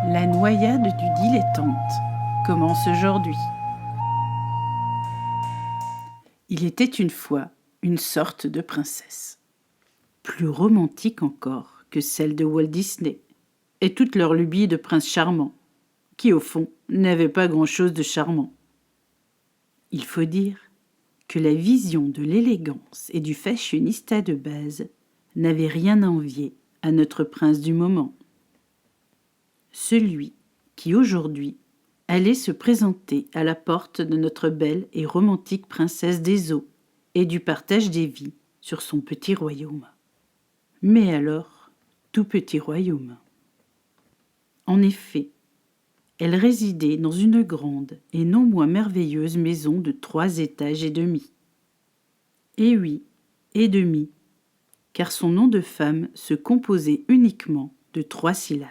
La noyade du dilettante commence aujourd'hui. Il était une fois une sorte de princesse, plus romantique encore que celle de Walt Disney, et toute leur lubie de prince charmant, qui au fond n'avait pas grand-chose de charmant. Il faut dire que la vision de l'élégance et du fashionista de base n'avait rien à envier à notre prince du moment. Celui qui aujourd'hui allait se présenter à la porte de notre belle et romantique princesse des eaux et du partage des vies sur son petit royaume. Mais alors, tout petit royaume. En effet, elle résidait dans une grande et non moins merveilleuse maison de 3 étages et demi. Et oui, et demi, car son nom de femme se composait uniquement de 3 syllabes.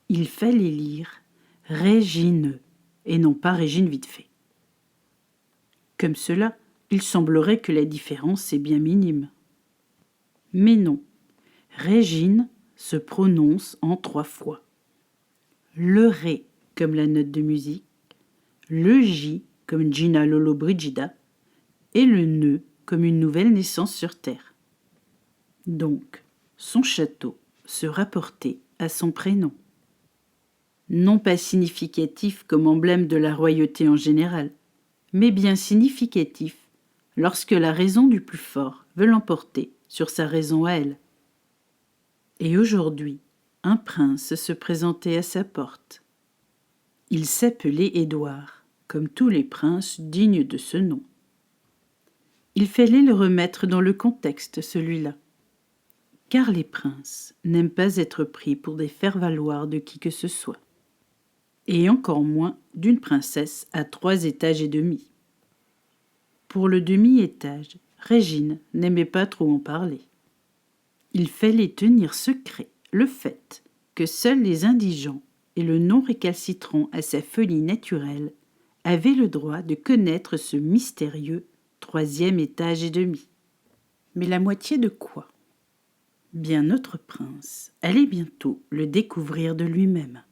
Il fallait lire Régine, et non pas Régine vite fait. Comme cela, il semblerait que la différence est bien minime. Mais non, Régine se prononce en 3 fois. Le Ré comme la note de musique, le J comme Gina Lolo Brigida, et le Ne comme une nouvelle naissance sur Terre. Donc, son château se rapportait à son prénom. Non pas significatif comme emblème de la royauté en général, mais bien significatif lorsque la raison du plus fort veut l'emporter sur sa raison à elle. Et aujourd'hui, un prince se présentait à sa porte. Il s'appelait Édouard, comme tous les princes dignes de ce nom. Il fallait le remettre dans le contexte, celui-là. Car les princes n'aiment pas être pris pour des faire-valoir de qui que ce soit. Et encore moins d'une princesse à 3 étages et demi. Pour le demi-étage, Régine n'aimait pas trop en parler. Il fallait tenir secret le fait que seuls les indigents et le non récalcitrant à sa folie naturelle avaient le droit de connaître ce mystérieux 3e étage et demi. Mais la moitié de quoi ? Bien notre prince allait bientôt le découvrir de lui-même.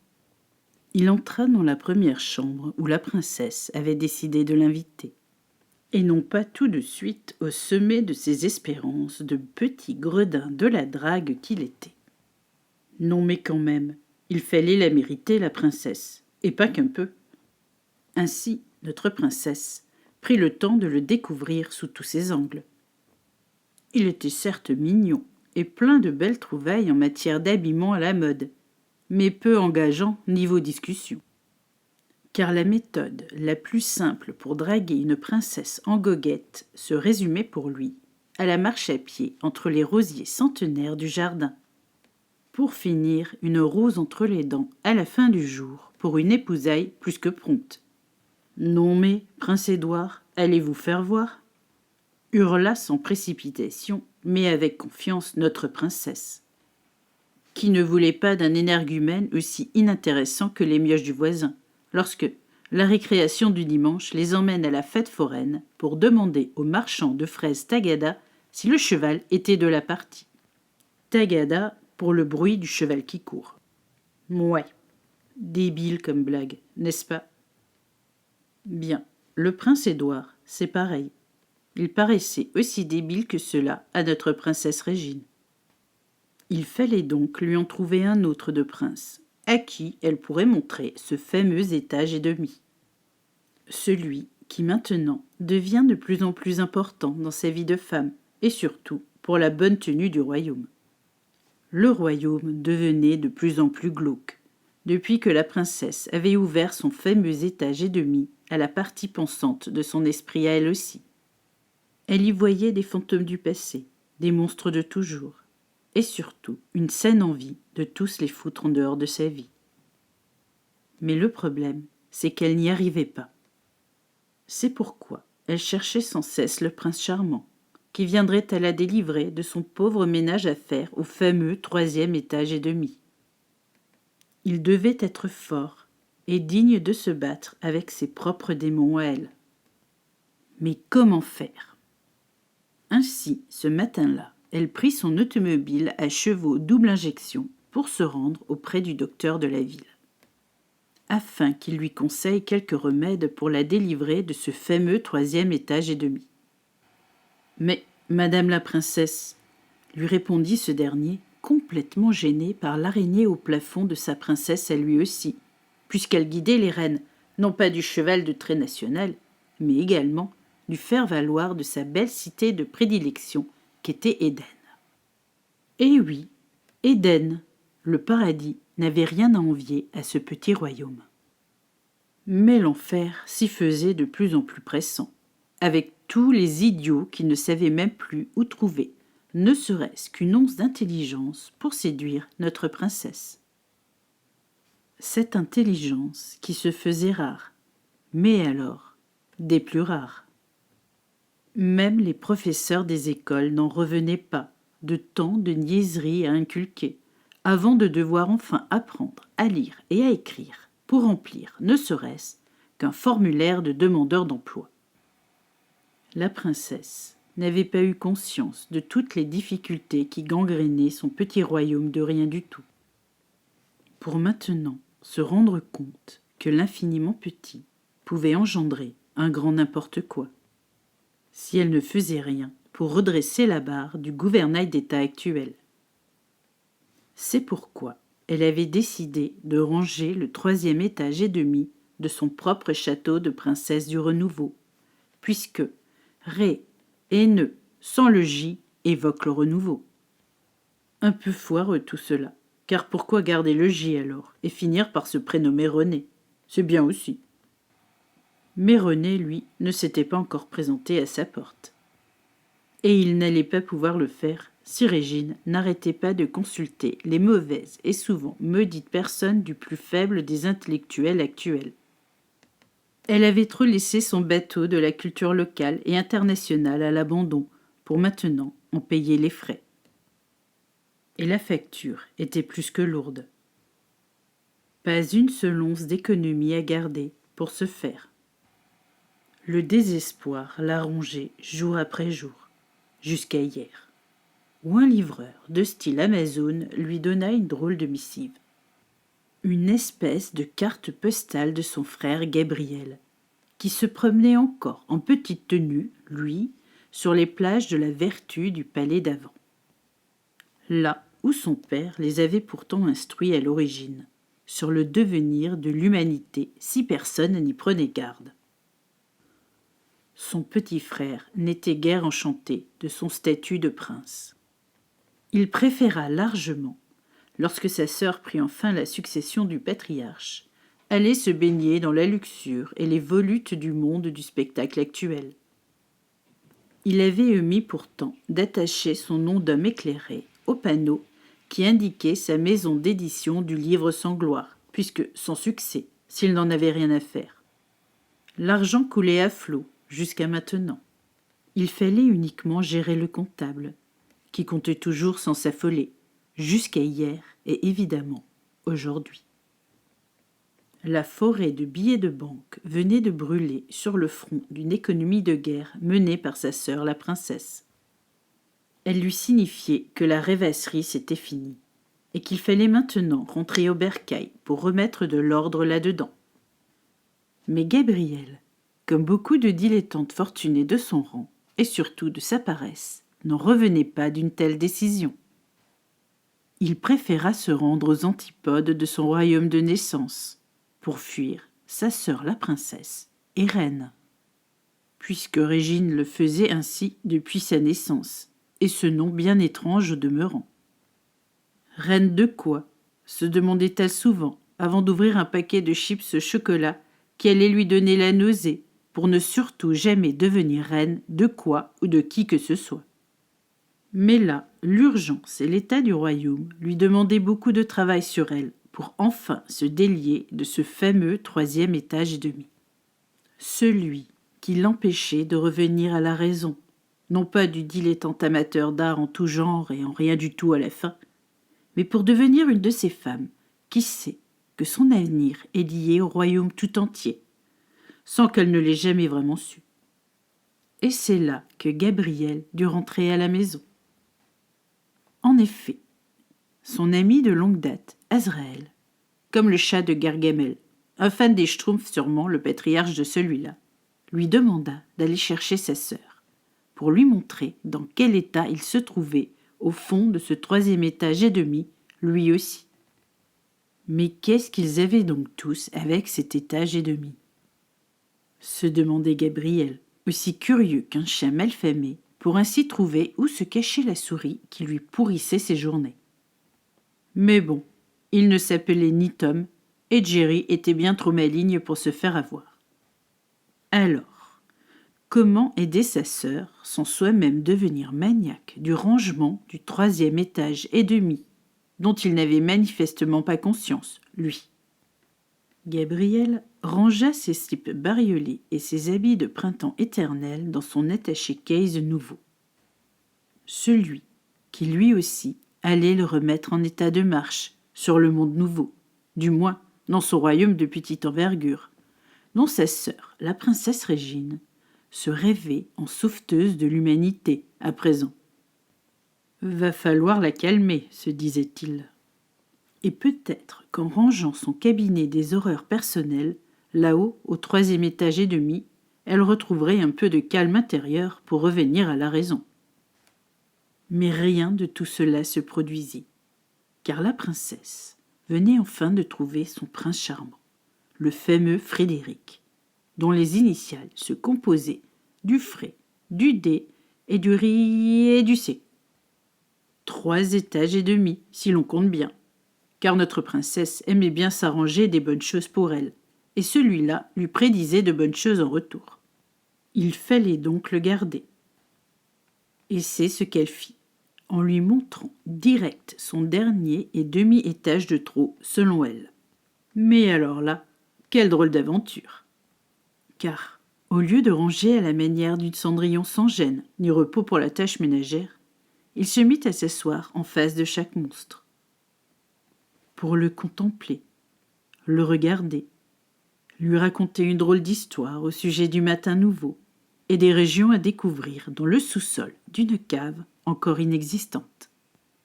Il entra dans la première chambre où la princesse avait décidé de l'inviter. Et non pas tout de suite au sommet de ses espérances de petit gredin de la drague qu'il était. Non mais quand même, il fallait la mériter, la princesse, et pas qu'un peu. Ainsi, notre princesse prit le temps de le découvrir sous tous ses angles. Il était certes mignon et plein de belles trouvailles en matière d'habillement à la mode, mais peu engageant niveau discussion. Car la méthode la plus simple pour draguer une princesse en goguette se résumait pour lui à la marche à pied entre les rosiers centenaires du jardin. Pour finir, une rose entre les dents à la fin du jour pour une épousaille plus que prompte. « Non mais, prince Édouard, allez vous faire voir ?» hurla sans précipitation, mais avec confiance notre princesse, qui ne voulait pas d'un énergumène aussi inintéressant que les mioches du voisin, lorsque la récréation du dimanche les emmène à la fête foraine pour demander au marchand de fraises Tagada si le cheval était de la partie. Tagada pour le bruit du cheval qui court. Mouais, débile comme blague, n'est-ce pas ? Bien, le prince Édouard, c'est pareil. Il paraissait aussi débile que cela à notre princesse Régine. Il fallait donc lui en trouver un autre de prince, à qui elle pourrait montrer ce fameux étage et demi. Celui qui maintenant devient de plus en plus important dans sa vie de femme, et surtout pour la bonne tenue du royaume. Le royaume devenait de plus en plus glauque, depuis que la princesse avait ouvert son fameux étage et demi à la partie pensante de son esprit à elle aussi. Elle y voyait des fantômes du passé, des monstres de toujours, et surtout une saine envie de tous les foutre en dehors de sa vie. Mais le problème, c'est qu'elle n'y arrivait pas. C'est pourquoi elle cherchait sans cesse le prince charmant, qui viendrait à la délivrer de son pauvre ménage à faire au fameux 3e étage et demi. Il devait être fort et digne de se battre avec ses propres démons à elle. Mais comment faire ? Ainsi, ce matin-là, elle prit son automobile à chevaux double injection pour se rendre auprès du docteur de la ville, afin qu'il lui conseille quelques remèdes pour la délivrer de ce fameux 3e étage et demi. « Mais, madame la princesse, lui répondit ce dernier, complètement gêné par l'araignée au plafond de sa princesse à lui aussi, puisqu'elle guidait les reines, non pas du cheval de trait national, mais également du faire-valoir de sa belle cité de prédilection qu'était Éden. Et oui, Éden, le paradis, n'avait rien à envier à ce petit royaume. Mais l'enfer s'y faisait de plus en plus pressant, avec tous les idiots qui ne savaient même plus où trouver, ne serait-ce qu'une once d'intelligence pour séduire notre princesse. Cette intelligence qui se faisait rare, mais alors des plus rares. Même les professeurs des écoles n'en revenaient pas de tant de niaiseries à inculquer, avant de devoir enfin apprendre à lire et à écrire pour remplir, ne serait-ce qu'un formulaire de demandeur d'emploi. La princesse n'avait pas eu conscience de toutes les difficultés qui gangrénaient son petit royaume de rien du tout. Pour maintenant se rendre compte que l'infiniment petit pouvait engendrer un grand n'importe quoi, si elle ne faisait rien pour redresser la barre du gouvernail d'État actuel. C'est pourquoi elle avait décidé de ranger le 3e étage et demi de son propre château de princesse du renouveau, puisque Ré et Ne, sans le J, évoque le renouveau. Un peu foireux tout cela, car pourquoi garder le J alors, et finir par se prénommer René? C'est bien aussi. Mais René, lui, ne s'était pas encore présenté à sa porte. Et il n'allait pas pouvoir le faire si Régine n'arrêtait pas de consulter les mauvaises et souvent maudites personnes du plus faible des intellectuels actuels. Elle avait trop laissé son bateau de la culture locale et internationale à l'abandon pour maintenant en payer les frais. Et la facture était plus que lourde. Pas une seule once d'économie à garder pour ce faire. Le désespoir la rongeait jour après jour, jusqu'à hier, où un livreur de style Amazon lui donna une drôle de missive. Une espèce de carte postale de son frère Gabriel, qui se promenait encore en petite tenue, lui, sur les plages de la Vertu du palais d'Avent. Là où son père les avait pourtant instruits à l'origine, sur le devenir de l'humanité si personne n'y prenait garde. Son petit frère n'était guère enchanté de son statut de prince. Il préféra largement, lorsque sa sœur prit enfin la succession du patriarche, aller se baigner dans la luxure et les volutes du monde du spectacle actuel. Il avait omis pourtant d'attacher son nom d'homme éclairé au panneau qui indiquait sa maison d'édition du livre sans gloire, puisque sans succès, s'il n'en avait rien à faire. L'argent coulait à flot jusqu'à maintenant. Il fallait uniquement gérer le comptable, qui comptait toujours sans s'affoler, jusqu'à hier et évidemment aujourd'hui. La forêt de billets de banque venait de brûler sur le front d'une économie de guerre menée par sa sœur la princesse. Elle lui signifiait que la rêvasserie s'était finie et qu'il fallait maintenant rentrer au bercail pour remettre de l'ordre là-dedans. Mais Gabriel, comme beaucoup de dilettantes fortunées de son rang et surtout de sa paresse, n'en revenait pas d'une telle décision. Il préféra se rendre aux antipodes de son royaume de naissance pour fuir sa sœur la princesse et reine, puisque Régine le faisait ainsi depuis sa naissance, et ce nom bien étrange au demeurant. Reine de quoi? Se demandait-elle souvent, avant d'ouvrir un paquet de chips chocolat qui allait lui donner la nausée, pour ne surtout jamais devenir reine de quoi ou de qui que ce soit. Mais là, l'urgence et l'état du royaume lui demandaient beaucoup de travail sur elle pour enfin se délier de ce fameux 3e étage et demi. Celui qui l'empêchait de revenir à la raison, non pas du dilettante amateur d'art en tout genre et en rien du tout à la fin, mais pour devenir une de ces femmes qui sait que son avenir est lié au royaume tout entier, sans qu'elle ne l'ait jamais vraiment su. Et c'est là que Gabriel dut rentrer à la maison. En effet, son ami de longue date, Azraël, comme le chat de Gargamel, un fan des Schtroumpfs sûrement, le patriarche de celui-là, lui demanda d'aller chercher sa sœur, pour lui montrer dans quel état il se trouvait au fond de ce 3e étage et demi, lui aussi. Mais qu'est-ce qu'ils avaient donc tous avec cet étage et demi ? Se demandait Gabriel, aussi curieux qu'un chien malfamé, pour ainsi trouver où se cachait la souris qui lui pourrissait ses journées. Mais bon, il ne s'appelait ni Tom, et Jerry était bien trop maligne pour se faire avoir. Alors, comment aider sa sœur sans soi-même devenir maniaque du rangement du 3e étage et demi, dont il n'avait manifestement pas conscience, lui ? Gabriel rangea ses slips bariolés et ses habits de printemps éternel dans son attaché-case nouveau. Celui qui, lui aussi, allait le remettre en état de marche sur le monde nouveau, du moins dans son royaume de petite envergure, dont sa sœur, la princesse Régine, se rêvait en sauveteuse de l'humanité à présent. « Va falloir la calmer », se disait-il. Et peut-être qu'en rangeant son cabinet des horreurs personnelles, là-haut, au 3e étage et demi, elle retrouverait un peu de calme intérieur pour revenir à la raison. Mais rien de tout cela se produisit, car la princesse venait enfin de trouver son prince charmant, le fameux Frédéric, dont les initiales se composaient du Fré, du D et du RI et du C. 3 étages et demi, si l'on compte bien, car notre princesse aimait bien s'arranger des bonnes choses pour elle, et celui-là lui prédisait de bonnes choses en retour. Il fallait donc le garder. Et c'est ce qu'elle fit, en lui montrant direct son dernier et demi-étage de trop, selon elle. Mais alors là, quelle drôle d'aventure ! Car, au lieu de ranger à la manière d'une Cendrillon sans gêne ni repos pour la tâche ménagère, il se mit à s'asseoir en face de chaque monstre, pour le contempler, le regarder, lui raconter une drôle d'histoire au sujet du matin nouveau et des régions à découvrir dans le sous-sol d'une cave encore inexistante.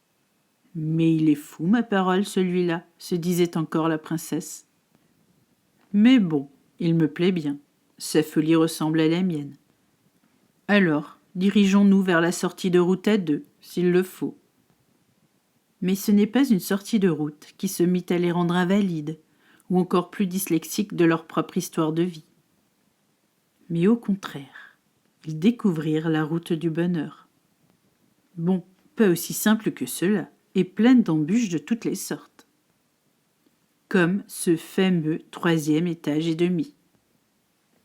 « Mais il est fou, ma parole, celui-là », se disait encore la princesse. « Mais bon, il me plaît bien. Sa folie ressemble à la mienne. Alors, dirigeons-nous vers la sortie de route à 2, s'il le faut. » Mais ce n'est pas une sortie de route qui se mit à les rendre invalides, ou encore plus dyslexiques de leur propre histoire de vie. Mais au contraire, ils découvrirent la route du bonheur. Bon, pas aussi simple que cela, et pleine d'embûches de toutes les sortes. Comme ce fameux 3e étage et demi.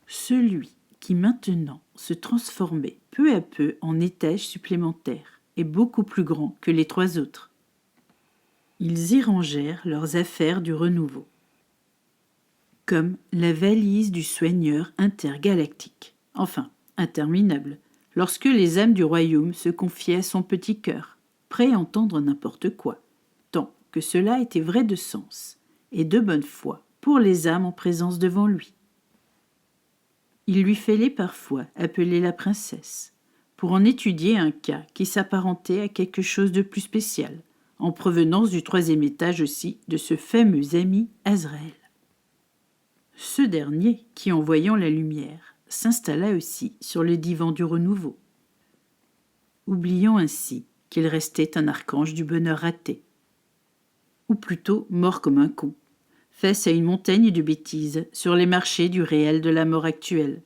Celui qui maintenant se transformait peu à peu en étage supplémentaire et beaucoup plus grand que les 3 autres. Ils y rangèrent leurs affaires du renouveau, comme la valise du soigneur intergalactique, enfin interminable, lorsque les âmes du royaume se confiaient à son petit cœur, prêt à entendre n'importe quoi, tant que cela était vrai de sens et de bonne foi pour les âmes en présence devant lui. Il lui fallait parfois appeler la princesse, pour en étudier un cas qui s'apparentait à quelque chose de plus spécial, en provenance du 3e étage aussi de ce fameux ami Azraël. Ce dernier, qui en voyant la lumière, s'installa aussi sur le divan du renouveau, oubliant ainsi qu'il restait un archange du bonheur raté, ou plutôt mort comme un con, face à une montagne de bêtises sur les marchés du réel de la mort actuelle,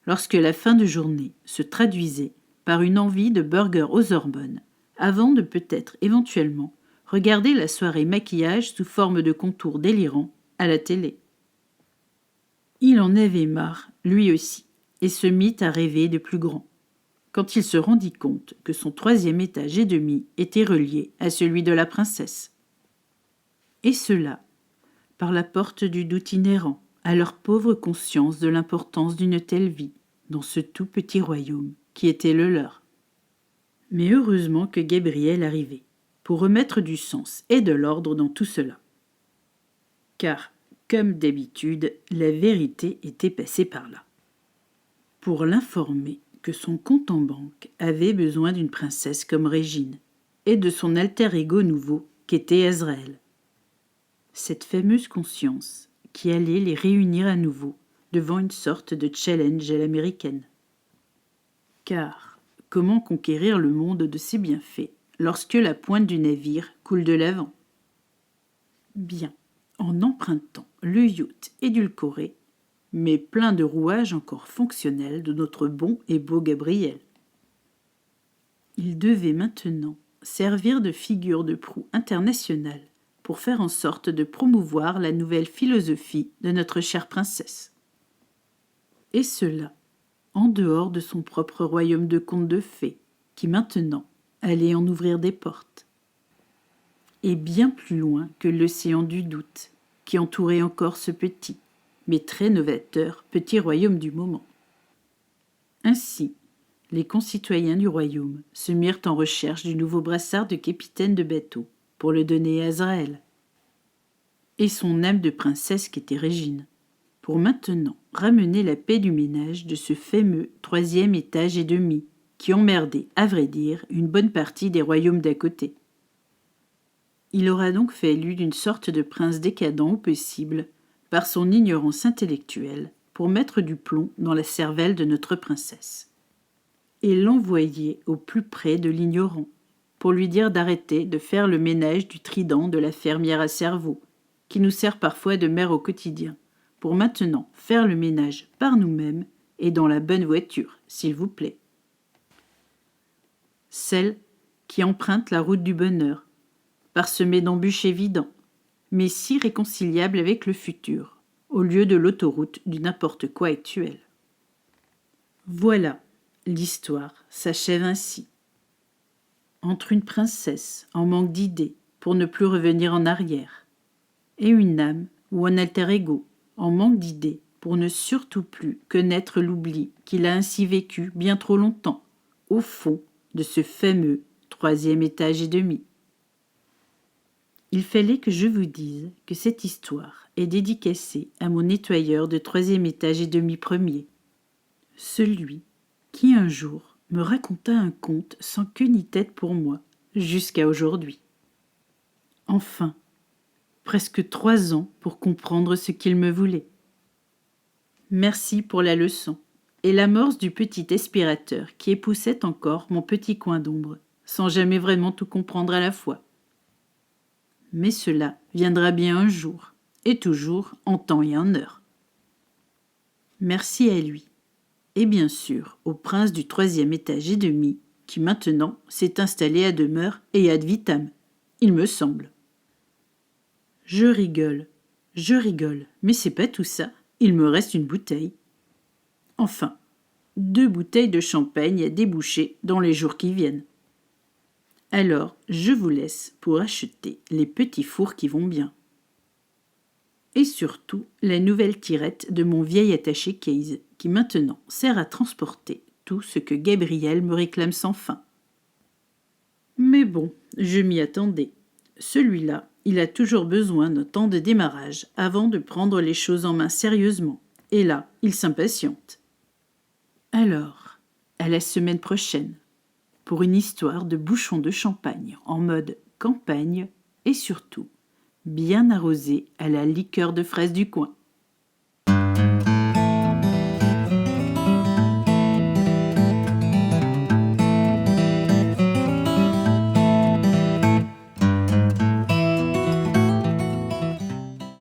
lorsque la fin de journée se traduisait par une envie de burger aux hormones, avant de peut-être éventuellement regarder la soirée maquillage sous forme de contours délirants à la télé. Il en avait marre, lui aussi, et se mit à rêver de plus grand, quand il se rendit compte que son 3e étage et demi était relié à celui de la princesse. Et cela, par la porte du doute inhérent à leur pauvre conscience de l'importance d'une telle vie dans ce tout petit royaume qui était le leur. Mais heureusement que Gabriel arrivait, pour remettre du sens et de l'ordre dans tout cela. Car, comme d'habitude, la vérité était passée par là. Pour l'informer que son compte en banque avait besoin d'une princesse comme Régine, et de son alter ego nouveau, qu'était Azraël. Cette fameuse conscience qui allait les réunir à nouveau devant une sorte de challenge à l'américaine. Car comment conquérir le monde de ses bienfaits lorsque la pointe du navire coule de l'avant? Bien, en empruntant le yacht édulcoré, mais plein de rouages encore fonctionnels de notre bon et beau Gabriel. Il devait maintenant servir de figure de proue internationale pour faire en sorte de promouvoir la nouvelle philosophie de notre chère princesse. Et cela, en dehors de son propre royaume de contes de fées, qui maintenant allait en ouvrir des portes. Et bien plus loin que l'océan du doute, qui entourait encore ce petit, mais très novateur, petit royaume du moment. Ainsi, les concitoyens du royaume se mirent en recherche du nouveau brassard de capitaine de bateau pour le donner à Azraël. Et son âme de princesse qu'était Régine, pour maintenant ramener la paix du ménage de ce fameux 3e étage et demi, qui emmerdait, à vrai dire, une bonne partie des royaumes d'à côté. Il aura donc fallu d'une sorte de prince décadent au possible, par son ignorance intellectuelle, pour mettre du plomb dans la cervelle de notre princesse. Et l'envoyer au plus près de l'ignorant, pour lui dire d'arrêter de faire le ménage du trident de la fermière à cerveau, qui nous sert parfois de mère au quotidien, pour maintenant faire le ménage par nous-mêmes et dans la bonne voiture, s'il vous plaît. Celle qui emprunte la route du bonheur, parsemée d'embûches évidents, mais si réconciliable avec le futur, au lieu de l'autoroute du n'importe quoi actuel. Voilà, l'histoire s'achève ainsi. Entre une princesse en manque d'idées pour ne plus revenir en arrière, et une âme ou un alter ego en manque d'idées pour ne surtout plus connaître l'oubli qu'il a ainsi vécu bien trop longtemps, au fond de ce fameux 3e étage et demi. Il fallait que je vous dise que cette histoire est dédicacée à mon nettoyeur de 3e étage et demi premier, celui qui un jour me raconta un conte sans queue ni tête pour moi, jusqu'à aujourd'hui. Enfin, presque 3 ans pour comprendre ce qu'il me voulait. Merci pour la leçon et l'amorce du petit aspirateur qui époussait encore mon petit coin d'ombre, sans jamais vraiment tout comprendre à la fois. Mais cela viendra bien un jour, et toujours en temps et en heure. Merci à lui, et bien sûr au prince du 3e étage et demi, qui maintenant s'est installé à demeure et ad vitam, il me semble. Je rigole, mais c'est pas tout ça, il me reste une bouteille. Enfin, 2 bouteilles de champagne à déboucher dans les jours qui viennent. Alors, je vous laisse pour acheter les petits fours qui vont bien. Et surtout, la nouvelle tirette de mon vieil attaché case, qui maintenant sert à transporter tout ce que Gabriel me réclame sans fin. Mais bon, je m'y attendais. Celui-là, il a toujours besoin d'un temps de démarrage avant de prendre les choses en main sérieusement. Et là, il s'impatiente. Alors, à la semaine prochaine, pour une histoire de bouchon de champagne en mode campagne et surtout bien arrosé à la liqueur de fraise du coin.